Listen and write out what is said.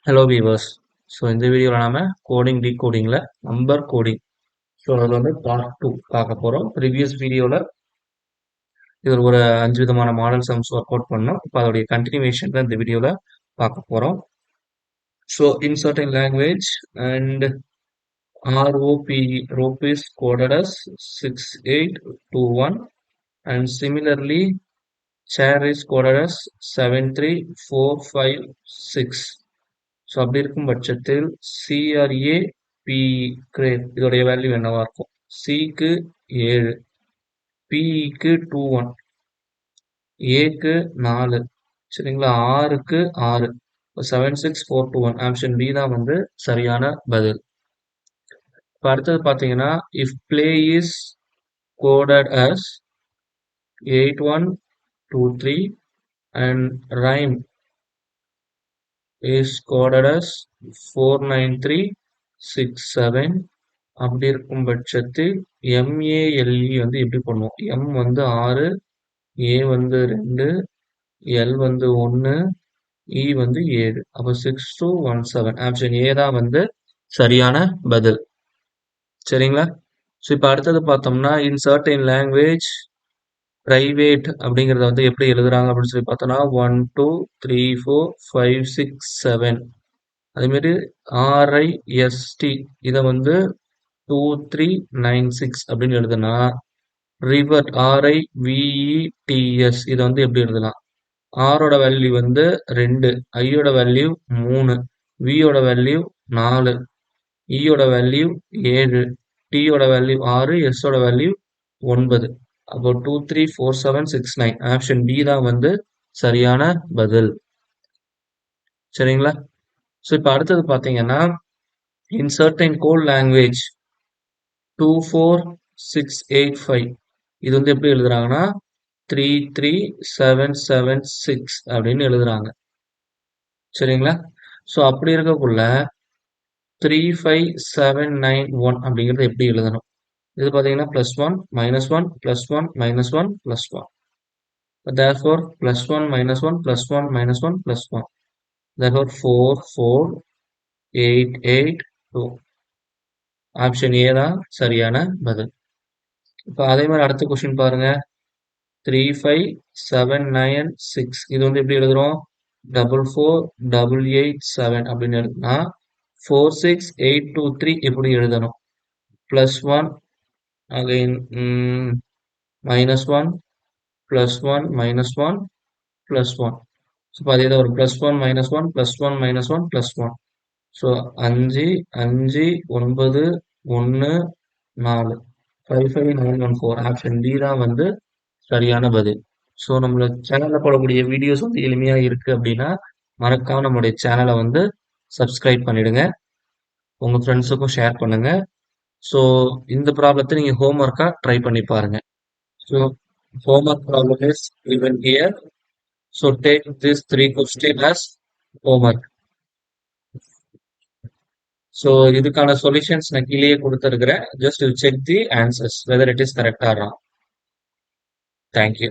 Hello viewers. So இந்த வீடியோவில் நாம கோடிங் டீகோடிங்கில் நம்பர் கோடிங் ஸோ அதில் வந்து பார்ட் 2 பார்க்க போகிறோம். ப்ரீவியஸ் வீடியோவில் இதில் ஒரு 5 விதமான மாடல் சம்ஸ் ஒர்க் அவுட் பண்ணோம். இப்போ அதோடைய கண்டினியூவேஷன் தான் இந்த வீடியோவில் பார்க்க போகிறோம். So in certain language and ROP is coded as 6821 and similarly char is coded as 73456. So அப்படி இருக்கும் பட்சத்தில் CRA கிரேட் இதோடைய வேல்யூ என்னவா இருக்கும்? சிக்கு 7, பிஇக்கு 21, ஏக்கு 4, சரிங்களா? ஆறுக்கு 6, 76421 ஆப்ஷன் பி தான் வந்து சரியான பதில். இப்போ அடுத்தது பார்த்தீங்கன்னா if play is coded as 8123 and rhyme is coded as 49367 அப்படி இருக்கும் பட்சத்தில் MALE வந்து எப்படி பண்ணுவோம்? M வந்து 6, A வந்து 2, L வந்து 1, E வந்து 7. அப்போ 6217 ஆப்ஷன் ஏ தான் வந்து சரியான பதில். சரிங்களா? ஸோ இப்போ அடுத்தது பார்த்தோம்னா இன் சர்டைன் லாங்குவேஜ் பிரைவேட் அப்படிங்கிறத வந்து எப்படி எழுதுறாங்க அப்படின்னு சொல்லி பார்த்தோம்னா 1 2 3 4 5 6 7. அதேமாரி RIST இதை வந்து 2396 அப்படின்னு எழுதுனா ரிவர்ட் RIVETS இதை வந்து எப்படி எழுதலாம்? ஆரோட வேல்யூ வந்து 2, ஐயோட வேல்யூ 3, வியோட வேல்யூ 4, இயோட வேல்யூ 7, டியோட வேல்யூ 6, எஸ்ஸோட வேல்யூ 9. அப்போ 234769 ஆப்ஷன் பி தான் வந்து சரியான பதில். சரிங்களா? ஸோ இப்போ அடுத்தது பார்த்தீங்கன்னா இன் சர்டைன் கோட் லாங்குவேஜ் 24685 இது வந்து எப்படி எழுதுறாங்கன்னா 33776 அப்படின்னு எழுதுறாங்க. சரிங்களா? ஸோ அப்படி இருக்கக்குள்ள 35791 அப்படிங்கிறது எப்படி எழுதணும்? இது பார்த்தீங்கன்னா +1 -1 +1 -1 +1. therefore +1 -1 +1 -1 +1. therefore 44882 ஆப்ஷன் ஏ தான் சரியான பதில். இப்போ அதே மாதிரி அடுத்த கொஸ்டின் பாருங்க 35796 இது வந்து எப்படி எழுதுறோம்? 44887 அப்படின்னு எழுதுனா 46823 எப்படி எழுதணும்? +1 again -1 +1 -1 +1. ஸோ அதே தான் ஒரு +1 -1 +1 -1 +1. ஸோ 5 5 9 1 4 55914 ஆப்ஷன் டி தான் வந்து சரியான பதில். ஸோ நம்மளோட சேனலில் போடக்கூடிய வீடியோஸ் வந்து எளிமையாக இருக்குது அப்படின்னா மறக்காம நம்மளுடைய சேனலை வந்து சப்ஸ்கிரைப் பண்ணிடுங்க, உங்கள் ஃப்ரெண்ட்ஸுக்கும் ஷேர் பண்ணுங்க. ஸோ இந்த ப்ராப்ளத்தை நீங்கள் ஹோம்ஒர்க்காக ட்ரை பண்ணி பாருங்க. So homework problem is given here. So take these 3 questions as homework. So இதுக்கான சொல்யூஷன்ஸ் நான் கீழே கொடுத்துருக்கிறேன். Just you check the answers whether it is correct or wrong. Thank you.